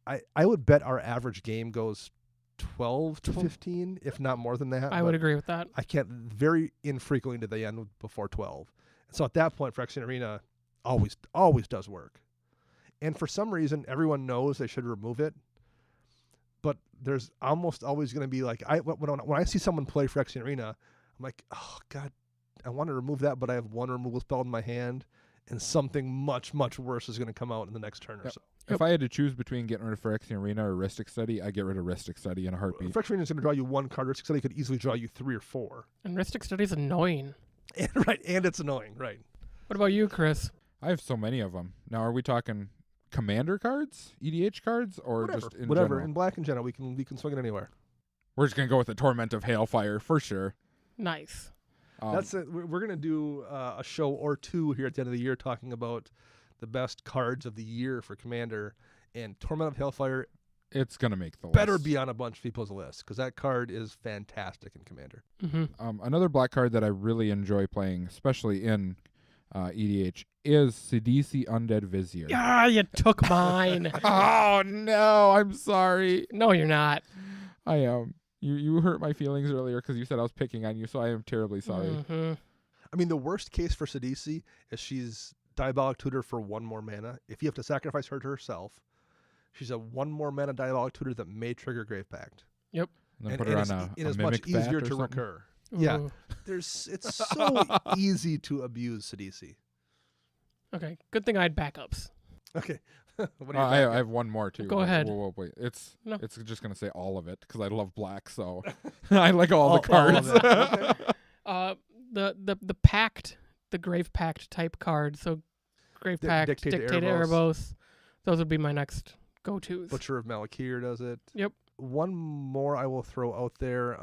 I would bet our average game goes 12 to 15, if not more than that. I would agree with that. I can't, very infrequently do they end before 12. And so at that point, Phyrexian Arena always does work. And for some reason, everyone knows they should remove it. But there's almost always going to be like, when I see someone play Phyrexian Arena, I'm like, oh, God, I want to remove that, but I have 1 removal spell in my hand, and something much, much worse is going to come out in the next turn or so. If I had to choose between getting rid of Phyrexian Arena or Rhystic Study, I get rid of Rhystic Study in a heartbeat. Phyrexian Arena is going to draw you 1 card. Rhystic Study could easily draw you 3 or 4. And Rhystic Study's annoying. And it's annoying, right. What about you, Chris? I have so many of them. Now, are we talking commander cards, EDH cards, or Whatever. just in Whatever. general? In black in general, we can swing it anywhere. We're just going to go with the Torment of Hailfire for sure. Nice. That's it. We're going to do a show or 2 here at the end of the year talking about the best cards of the year for Commander, and Torment of Hailfire. It's going to make the list. Better be on a bunch of people's lists because that card is fantastic in Commander. Mm-hmm. Another black card that I really enjoy playing, especially in EDH, is Sidisi Undead Vizier. Yeah, you took mine. Oh, no, I'm sorry. No, you're not. I am. You hurt my feelings earlier because you said I was picking on you, so I am terribly sorry. Mm-hmm. I mean, the worst case for Sidisi is she's Diabolic Tutor for 1 more mana. If you have to sacrifice her to herself, she's a 1 more mana Diabolic Tutor that may trigger Grave Pact. Yep. And then put her on a it's Mimic much Bat easier or to something? recur. Ooh. Yeah. It's so easy to abuse Sidisi. Okay. Good thing I had backups. Okay. What do you I have one more too. Go ahead. Whoa, wait. It's just gonna say all of it because I love black, so I like all the cards. All of The Pact, the Grave Pact type card. So Grave Pact, Dictate to Dictate to Erebos. Those would be my next go-tos. Butcher of Malakir does it. Yep. One more I will throw out there.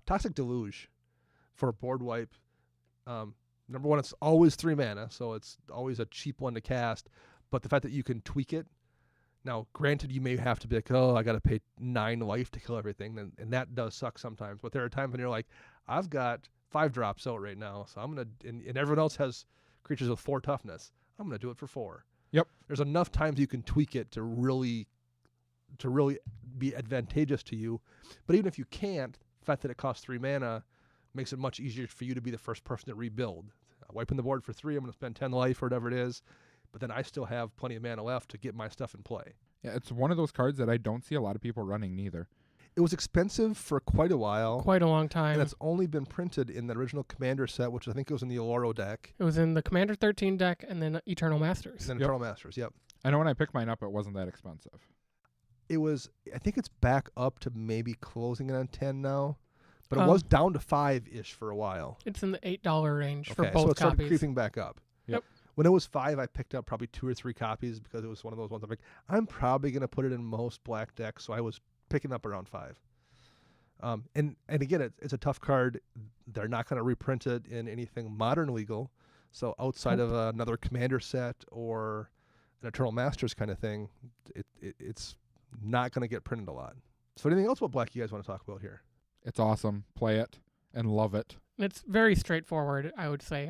Toxic Deluge for board wipe. Number 1, it's always 3 mana, so it's always a cheap one to cast. But the fact that you can tweak it. Now, granted, you may have to be like, oh, I got to pay 9 life to kill everything. And that does suck sometimes. But there are times when you're like, I've got 5 drops out right now. So I'm going to, and everyone else has creatures with 4 toughness. I'm going to do it for 4. Yep. There's enough times you can tweak it to really be advantageous to you. But even if you can't, The fact that it costs 3 mana makes it much easier for you to be the first person to rebuild. Wiping the board for 3, I'm going to spend 10 life or whatever it is, but then I still have plenty of mana left to get my stuff in play. Yeah, it's one of those cards that I don't see a lot of people running neither. It was expensive for quite a while. Quite a long time. And it's only been printed in the original Commander set, which I think it was in the Oloro deck. It was in the Commander 13 deck and then Eternal Masters. And then Eternal Masters, yep. I know when I picked mine up, it wasn't that expensive. It was, I think it's back up to maybe closing it on 10 now. But it was down to 5-ish for a while. It's in the $8 range for both so it started copies. creeping back up. Yep. When it was 5, I picked up probably 2 or 3 copies because it was one of those ones I'm like, I'm probably going to put it in most black decks, so I was picking up around 5. And again, it's a tough card. They're not going to reprint it in anything modern legal. So outside of another Commander set or an Eternal Masters kind of thing, it's not going to get printed a lot. So anything else about black you guys want to talk about here? It's awesome. Play it and love it. It's very straightforward, I would say,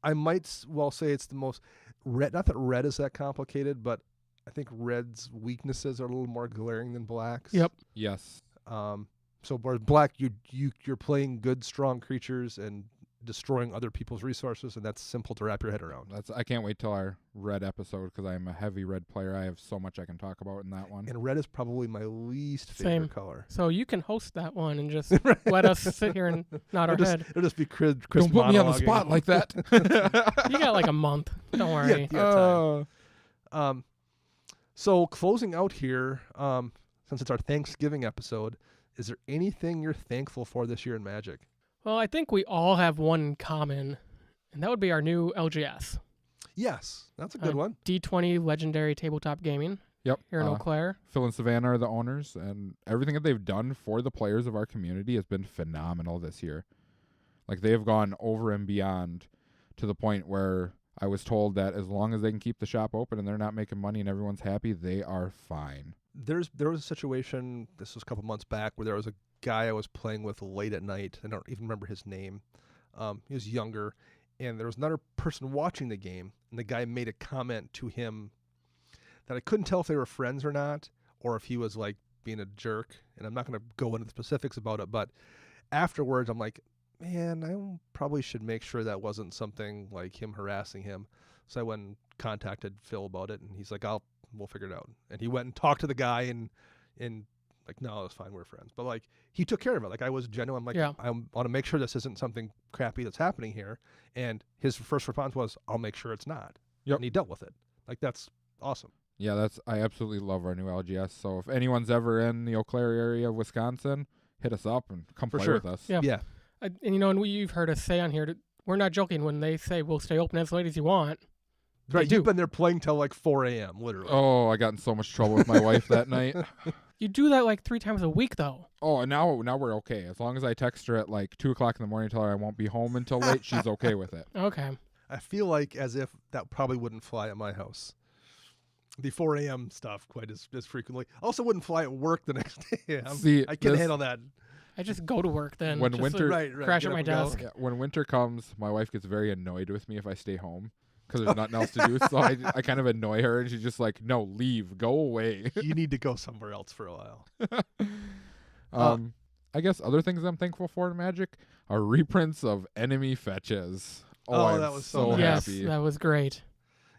I might say it's the most red. Not that red is that complicated, but I think red's weaknesses are a little more glaring than black's. Yep. Yes. So whereas black, you're playing good, strong creatures and destroying other people's resources, and that's simple to wrap your head around. I can't wait till our red episode because I'm a heavy red player. I have so much I can talk about in that one. And red is probably my least favorite Same. color. So you can host that one and just let us sit here and nod our head. It'll just be Chris Don't put me on the monologuing. spot like that. You got like a month. Don't worry. Yeah, time. So closing out here, since it's our Thanksgiving episode, is there anything you're thankful for this year in Magic? Well, I think we all have one in common, and that would be our new LGS. Yes, that's a good one. D20 Legendary Tabletop Gaming. Yep. Here in Eau Claire. Phil and Savannah are the owners, and everything that they've done for the players of our community has been phenomenal this year. Like, they have gone over and beyond to the point where I was told that as long as they can keep the shop open and they're not making money and everyone's happy, they are fine. There was a situation, this was a couple months back, where there was a guy I was playing with late at night. I don't even remember his name. He was younger, and there was another person watching the game, and the guy made a comment to him that I couldn't tell if they were friends or not, or if he was like being a jerk. And I'm not going to go into the specifics about it, but afterwards I'm like, man, I probably should make sure that wasn't something like him harassing him. So I went and contacted Phil about it, and he's like, we'll figure it out. And he went and talked to the guy, and like, no, it's fine, we're friends. But like, he took care of it. Like, I was genuine. I'm like, yeah. I want to make sure this isn't something crappy that's happening here. And his first response was, I'll make sure it's not. Yep. And he dealt with it. Like, that's awesome. Yeah, I absolutely love our new LGS. So if anyone's ever in the Eau Claire area of Wisconsin, hit us up and come play with us. Yeah. And you've heard us say on here, we're not joking when they say we'll stay open as late as you want. Right, you've been there playing till like 4 a.m., literally. Oh, I got in so much trouble with my wife that night. You do that like 3 times a week, though. Oh, and now we're okay. As long as I text her at like 2 o'clock in the morning, tell her I won't be home until late, she's okay with it. Okay. I feel like as if that probably wouldn't fly at my house. The 4 a.m. stuff quite as frequently. Also wouldn't fly at work the next day. I can't handle that. I just go to work then. When just winter, crash at my desk. Yeah, when winter comes, my wife gets very annoyed with me if I stay home because there's nothing else to do. So I kind of annoy her, and she's just like, "No, leave, go away." You need to go somewhere else for a while. I guess other things I'm thankful for in Magic are reprints of enemy fetches. Oh, that was so nice. happy. Yes, that was great.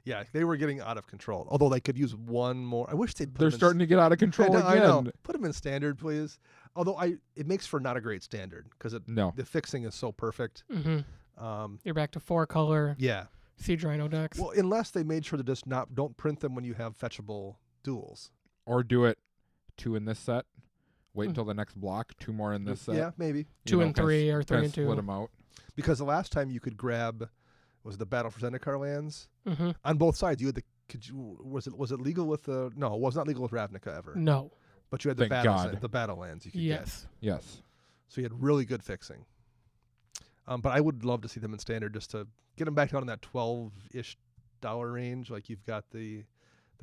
Yeah, they were getting out of control. Although they could use one more. I wish they'd put They're starting to get out of control again. I know. Put them in standard, please. Although it makes for not a great standard because the fixing is so perfect. Mm-hmm. You're back to 4-color. Yeah. Siege Rhino decks. Well, unless they made sure to just don't print them when you have fetchable duels. Or do it 2 in this set. Wait until the next block. 2 more in this set. Yeah, maybe. 2 and 3 or 3 and 2. Split them out. Because the last time you could grab, was it the Battle for Zendikar lands? Mm-hmm. On both sides, you had was it legal with the? No, it was not legal with Ravnica ever. No. But you had Thank God. the battle lands you could Yes. get. Yes. So you had really good fixing. But I would love to see them in standard just to get them back down in that $12-ish range. Like you've got the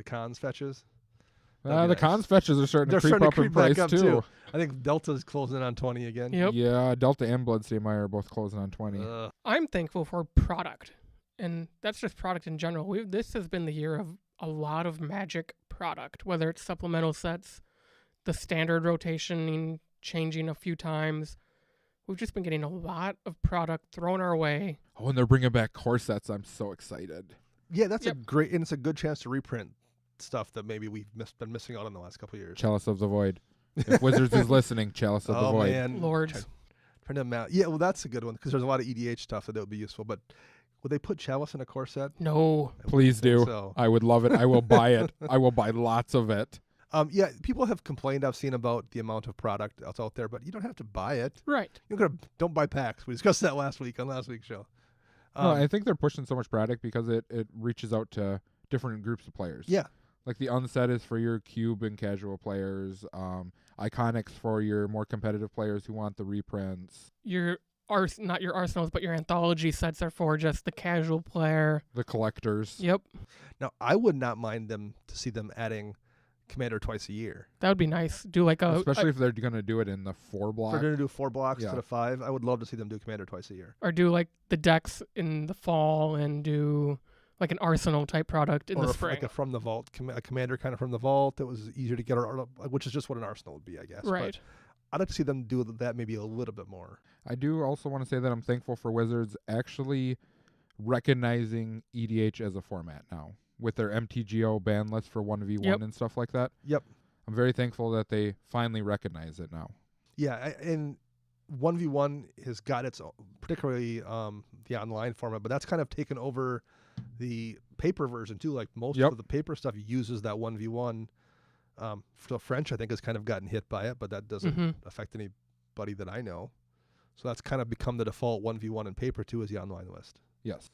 cons fetches. The nice. cons fetches are starting to creep up in price too. I think Delta's closing in on 20 again. Yep. Yeah, Delta and Bloodstainmire are both closing on 20. I'm thankful for product. And that's just product in general. This has been the year of a lot of Magic product, whether it's supplemental sets, the standard rotation changing a few times, We've just been getting a lot of product thrown our way. Oh, and they're bringing back core sets. I'm so excited. Yeah, that's Yep. a great, and it's a good chance to reprint stuff that maybe we've been missing out on the last couple of years. Chalice of the Void. If Wizards is listening, Chalice of the Oh Void. man, Lords. Trying to mount. Yeah, well, that's a good one because there's a lot of EDH stuff that would be useful. But would they put Chalice in a core set? No. I Please wouldn't think do. So. I would love it. I will buy it. I will buy lots of it. Yeah, people have complained. I've seen about the amount of product that's out there, but you don't have to buy it. Right. Don't buy packs. We discussed that last week on last week's show. No, I think they're pushing so much product because it reaches out to different groups of players. Yeah. Like the unset is for your cube and casual players. Iconics for your more competitive players who want the reprints. Not your arsenals, but your anthology sets are for just the casual player. The collectors. Yep. Now, I would not mind to see them adding Commander twice a year. That would be nice. Do like Especially if they're going to do it in the 4 If block. they're going to do 4 blocks Yeah. instead of 5, I would love to see them do Commander twice a year. or do like the decks in the fall and do like an arsenal type product in Or the spring. like a from the vault, a Commander kind of from the vault that was easier to get, which is just what an arsenal would be, I guess. Right. But I'd like to see them do that maybe a little bit more. I do also want to say that I'm thankful for Wizards actually recognizing EDH as a format now with their MTGO ban list for 1v1 Yep. and stuff like that. Yep. I'm very thankful that they finally recognize it now. Yeah, and 1v1 has got its, particularly the online format, but that's kind of taken over the paper version too. Like most Yep. of the paper stuff uses that 1v1. So French, I think, has kind of gotten hit by it, but that doesn't affect anybody that I know. So that's kind of become the default 1v1 in paper too, is the online list. Yes.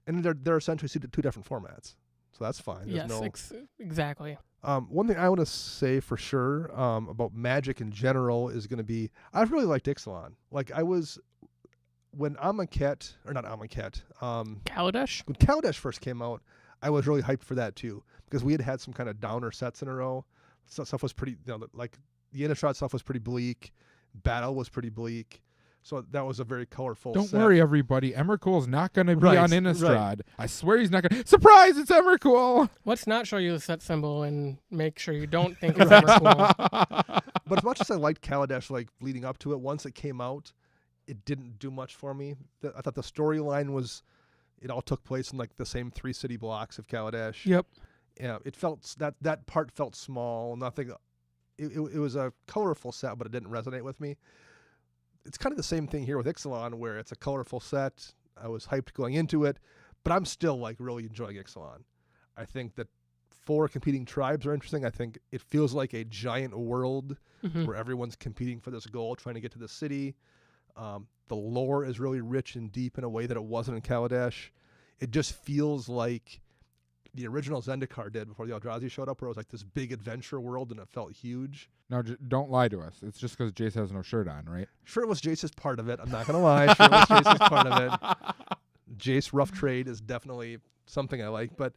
And they're essentially two different formats, so that's fine. There's Yes, exactly. one thing I want to say for sure about Magic in general is going to be, I've really liked Ixalan. Like when Amonkhet, or not Amonkhet, Kaladesh? when Kaladesh first came out, I was really hyped for that too, because we had some kind of downer sets in a row. Stuff was pretty, like the Innistrad stuff was pretty bleak. Battle was pretty bleak. So that was a very colorful Don't set. worry, everybody. Emrakul's not going to be Right, on right. Innistrad. I swear he's not going to. Surprise, it's Emrakul! Let's not show you the set symbol and make sure you don't think it's Emrakul. But as much as I liked Kaladesh, like leading up to it, once it came out, it didn't do much for me. I thought the storyline it all took place in like the same 3 city blocks of Kaladesh. Yep. Yeah, it felt that part felt small. Nothing. It was a colorful set, but it didn't resonate with me. It's kind of the same thing here with Ixalan, where it's a colorful set. I was hyped going into it, but I'm still like really enjoying Ixalan. I think that 4 competing tribes are interesting. I think it feels like a giant world where everyone's competing for this goal, trying to get to the city. The lore is really rich and deep in a way that it wasn't in Kaladesh. It just feels like the original Zendikar did before the Eldrazi showed up, where it was like this big adventure world and it felt huge. Now, don't lie to us. It's just because Jace has no shirt on, right? Sure, it was Jace's part of it. I'm not going to lie. Sure, it was Jace's part of it. Jace rough trade is definitely something I like, but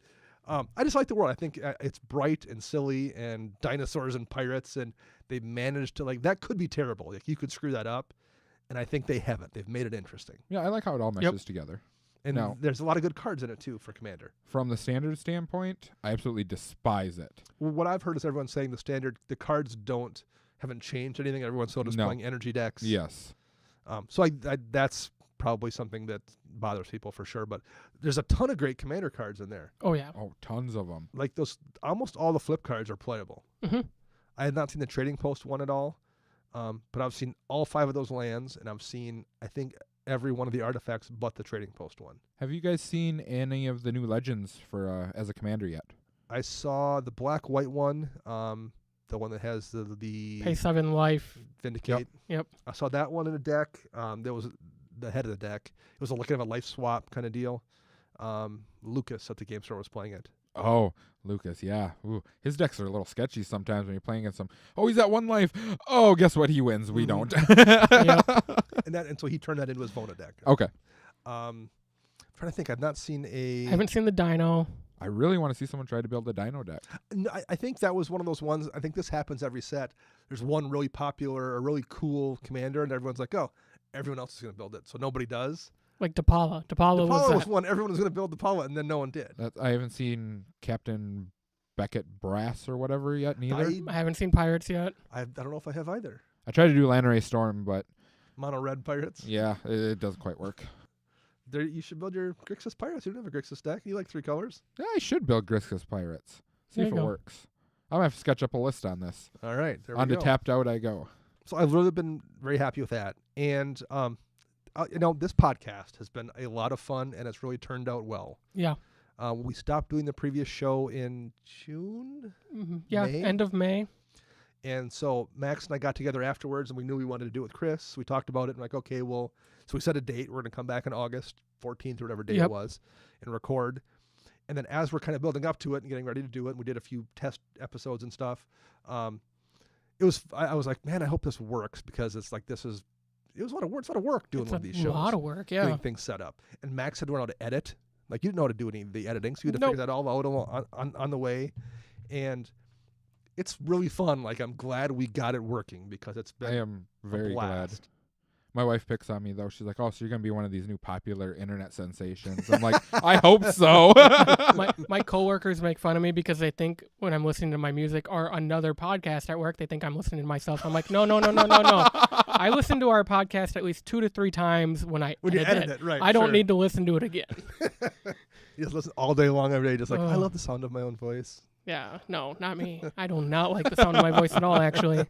I just like the world. I think it's bright and silly and dinosaurs and pirates, and they managed to, like, that could be terrible. Like, you could screw that up, and I think they haven't. They've made it interesting. Yeah, I like how it all meshes together. And No. there's a lot of good cards in it, too, for Commander. From the standard standpoint, I absolutely despise it. Well, what I've heard is everyone saying the cards haven't changed anything. Everyone's still just No. playing energy decks. Yes. So I that's probably something that bothers people for sure. But there's a ton of great Commander cards in there. Oh, yeah. Oh, tons of them. Like almost all the flip cards are playable. Mm-hmm. I had not seen the Trading Post one at all, but I've seen all 5 of those lands, and I've seen, I think, every one of the artifacts but the Trading Post one. Have you guys seen any of the new legends for as a commander yet? I saw the black-white one, the one that has the Pay 7 life. Vindicate. Yep. I saw that one in a deck. There was the head of the deck. It was kind of a life swap kind of deal. Lucas at the game store was playing it. Oh, Lucas, yeah. Ooh, his decks are a little sketchy sometimes when you're playing against him. Oh, he's at 1 life. Oh, guess what? He wins. We don't. And so he turned that into his Bona deck. Okay. Trying to think. I've not seen I haven't seen the Dino. I really want to see someone try to build a Dino deck. No, I think that was one of those ones. I think this happens every set. There's one really popular or really cool commander, and everyone's like, oh, everyone else is going to build it. So nobody does. Like Dipala. Dipala was one. Everyone was going to build Dipala, and then no one did. I haven't seen Captain Beckett Brass or whatever yet, neither. I haven't seen Pirates yet. I don't know if I have either. I tried to do Lanray Storm, but Mono red pirates. Yeah, it doesn't quite work. There, you should build your Grixis pirates. You don't have a Grixis deck. You like 3 colors. Yeah, I should build Grixis Pirates. See There if you it go. works. I'm going to have to sketch up a list on this. All right, there On we to go. Tapped Out I go. So I've really been very happy with that. And, this podcast has been a lot of fun, and it's really turned out well. Yeah. We stopped doing the previous show in June. Yeah. May? End of May. And so Max and I got together afterwards, and we knew we wanted to do it with Chris. We talked about it, and like, okay, well, so we set a date. We're going to come back in August 14th or whatever day it was and record. And then as we're kind of building up to it and getting ready to do it, and we did a few test episodes and stuff. I was like, man, I hope this works, because it's like it was a lot of work. It's a lot of work doing one of these shows. A lot of work, yeah. Getting things set up. And Max had to learn how to edit. Like, you didn't know how to do any of the editing, so you had to figure that all out on the way. And it's really fun. Like, I'm glad we got it working, because it's been I am very glad. My wife picks on me, though. She's like, oh, so you're going to be one of these new popular internet sensations. I'm like, I hope so. my coworkers make fun of me because they think when I'm listening to my music or another podcast at work, they think I'm listening to myself. I'm like, no. I listen to our podcast at least 2 to 3 times when you edit it. Right? I don't need to listen to it again. You just listen all day long, every day, just like, I love the sound of my own voice. Yeah, no, not me. I do not like the sound of my voice at all, actually.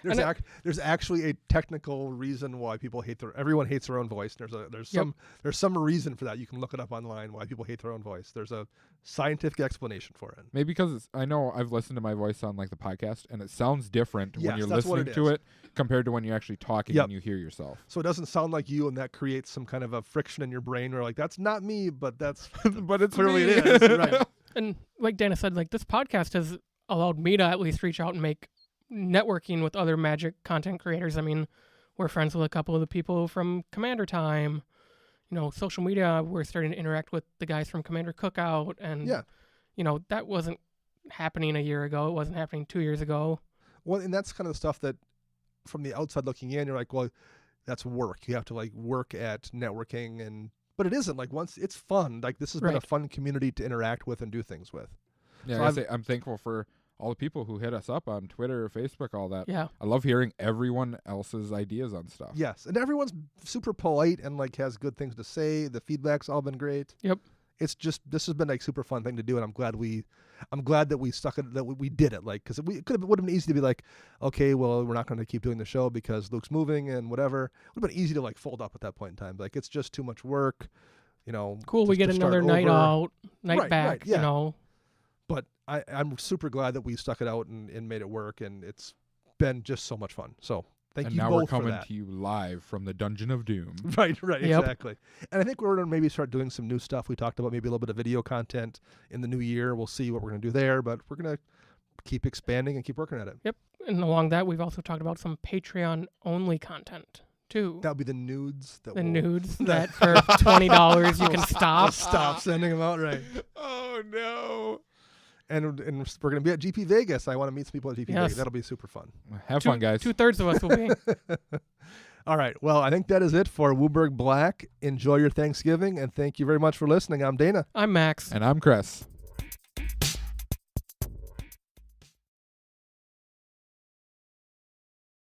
There's actually a technical reason why people everyone hates their own voice. There's some reason for that. You can look it up online why people hate their own voice. There's a scientific explanation for it. Maybe because I know I've listened to my voice on like the podcast, and it sounds different when you're that's listening to it compared to when you're actually talking and you hear yourself. So it doesn't sound like you, and that creates some kind of a friction in your brain where like, that's not me, but that's but it's clearly me. it is. Right. And like Dana said, like this podcast has allowed me to at least reach out and make networking with other Magic content creators. I mean, we're friends with a couple of the people from Commander Time. Social media, we're starting to interact with the guys from Commander Cookout. And, that wasn't happening a year ago. It wasn't happening 2 years ago. Well, and that's kind of the stuff that from the outside looking in, you're like, well, that's work. You have to like work at networking, but it isn't. Like, once it's fun. Like, this has been a fun community to interact with and do things with. Yeah, so I'm thankful for all the people who hit us up on Twitter, Facebook, all that. Yeah. I love hearing everyone else's ideas on stuff. Yes, and everyone's super polite and like has good things to say. The feedback's all been great. Yep. It's just, this has been like super fun thing to do, and I'm glad that we stuck it, that we did it. Like, because it would have been easy to be like, okay, well, we're not going to keep doing the show because Luke's moving and whatever. It would have been easy to like fold up at that point in time. Like, it's just too much work. Cool. We get another night back. Yeah. But I'm super glad that we stuck it out and made it work, and it's been just so much fun. So thank you both for that. And now we're coming to you live from the Dungeon of Doom. Right, Yep. Exactly. And I think we're going to maybe start doing some new stuff. We talked about maybe a little bit of video content in the new year. We'll see what we're going to do there, but we're going to keep expanding and keep working at it. Yep. And along that, we've also talked about some Patreon-only content, too. That'll be the nudes. Nudes that for $20 you can stop. Stop sending them out, right. Oh, no. And we're going to be at GP Vegas. I want to meet some people at GP Vegas. That'll be super fun. Have fun, guys. 2/3 of us will be. All right. Well, I think that is it for WUBRG Black. Enjoy your Thanksgiving, and thank you very much for listening. I'm Dana. I'm Max. And I'm Chris.